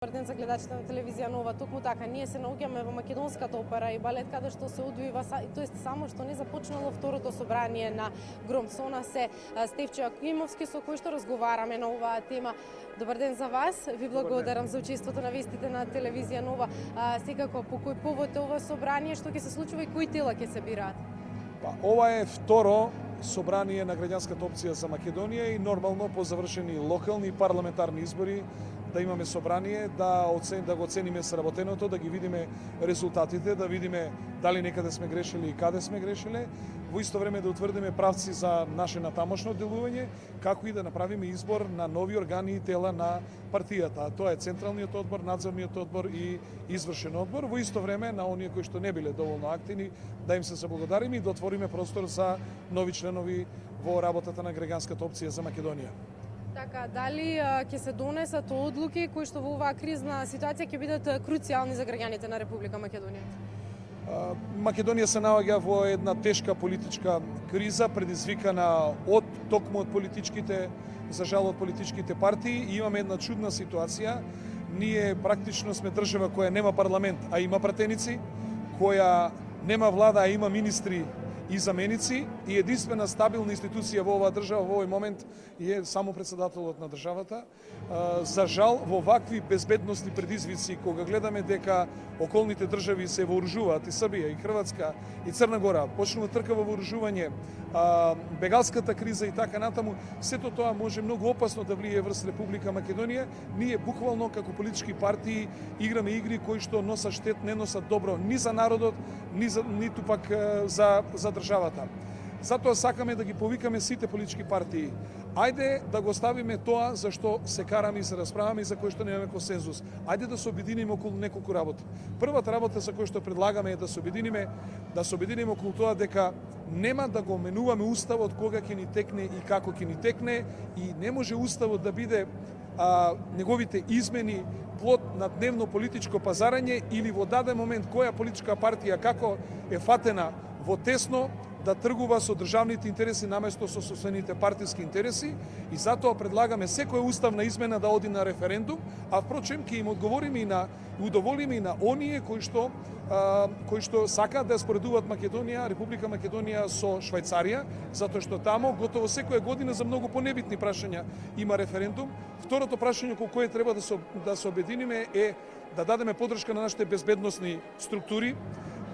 Добар ден за гледачите на телевизија Нова. Токму така, ние се наоѓаме во македонската опера и балет, каде што се одвива, тоест само што не започнало второто собрание на Громсона се Стефче Акимовски, со кој што разговараме на оваа тема. Добар ден за вас. Ви благодарам за учеството на вестите на телевизија Нова. Секако, по кој повод е ова собрание, што ќе се случува и кои тела ќе се бираат? Ова е второ собрание на граѓанската опција за Македонија и нормално по завршени локални и парламентарни избори да имаме собрание, да го оцениме сработеното, да ги видиме резултатите, да видиме дали некаде сме грешили и каде сме грешиле, во исто време да утврдиме правци за наше натамошно делување, како и да направиме избор на нови органи и тела на партијата. Тоа е Централниот одбор, Надзорниот одбор и Извршен одбор. Во исто време на оние кои што не биле доволно активни, да им се заблагодариме и да отвориме простор за нови членови во работата на граѓанската опција за Македонија. Така, дали ќе се донесат одлуки кои што во оваа кризна ситуација ќе бидат круцијални за граѓаните на Република Македонија? Македонија се наоѓа во една тешка политичка криза, предизвикана токму од политичките, за жал од политичките партии, и имаме една чудна ситуација. Ние практично сме држава која нема парламент, а има пратеници, која нема влада, а има министри и заменици, и единствена стабилна институција во оваа држава во овој момент е само председателот на државата. За жал, во вакви безбедностни предизвици, кога гледаме дека околните држави се вооружуваат, и Србија, и Хрватска, и Црна Гора, почнува трка во вооружување, бегалската криза и така натаму, сето тоа може многу опасно да влие врз Република Македонија. Ние буквално како политички партии играме игри кои што носат штет, не носат добро ни за народот, ниту пак за државата. Затоа сакаме да ги повикаме сите политички партии. Ајде да го ставиме тоа за што се караме и се расправаме и за кој што немаме консензус. Ајде да се обединиме околу неколку работи. Првата работа за која што предлагаме е да се обединиме околу тоа дека нема да го менуваме уставот кога ќе ни текне и како ќе ни текне, и не може уставот да биде неговите измени плод на дневно политичко пазарање или во даден момент која политичка партија како е фатена во тесно да тргува со државните интереси наместо со сопствените партиски интереси, и затоа предлагаме секоја уставна измена да оди на референдум, а впрочем ќе им одговориме и удоволиме и на оние кои што сакаат да споредуваат Македонија, Република Македонија со Швајцарија, затоа што тамо готово секоја година за многу понебитни прашања има референдум. Второто прашање кон кое треба да се обединиме е да дадеме поддршка на нашите безбедносни структури,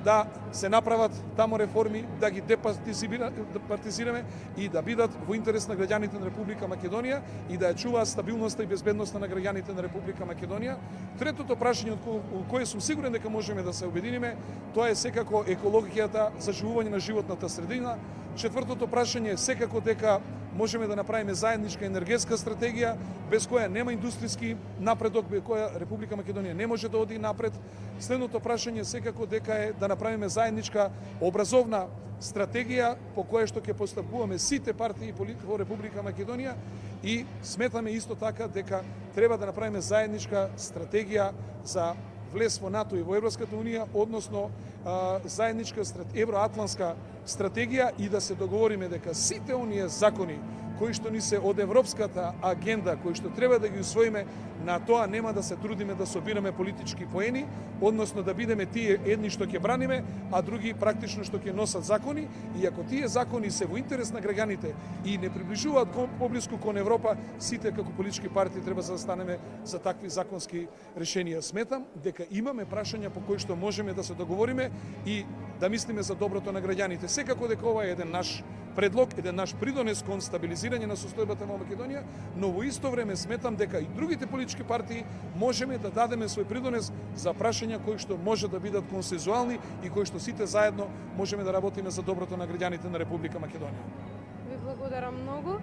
да се направат тамо реформи, да ги департизираме и да бидат во интерес на граѓаните на Република Македонија и да ја чуваат стабилноста и безбедноста на граѓаните на Република Македонија. Третото прашање од кое сум сигурен дека можеме да се обединиме, тоа е секако екологијата, заживување на животната средина. Четвртото прашање е секако дека можеме да направиме заедничка енергетска стратегија, без која нема индустријски напредок, без која Република Македонија не може да оди напред. Следното прашање секако дека е да направиме заедничка образовна стратегија по која што ќе постапуваме сите партии во Република Македонија, и сметаме исто така дека треба да направиме заедничка стратегија за влез во НАТО и во Европската унија, односно заедничка евроатлантска стратегија, и да се договориме дека сите оние закони кои што ни се од европската агенда, кои што треба да ги усвоиме, на тоа нема да се трудиме да собираме политички поени, односно да бидеме тие едни што ќе браниме, а други практично што ќе носат закони, и ако тие закони се во интерес на граѓаните и не приближуваат поблиску кон Европа, сите како политички партии треба да застанеме за такви законски решенија. Сметам дека имаме прашања по кои што можеме да се договориме и да мислиме за доброто на граѓаните. Секако дека ова е еден наш предлог, еден наш придонес кон стабилизирање на состојбата во Македонија, но во исто време сметам дека и другите политички партии можеме да дадеме свој придонес за прашања кои што може да бидат консензуални и кои што сите заедно можеме да работиме за доброто на граѓаните на Република Македонија. Ви благодарам многу.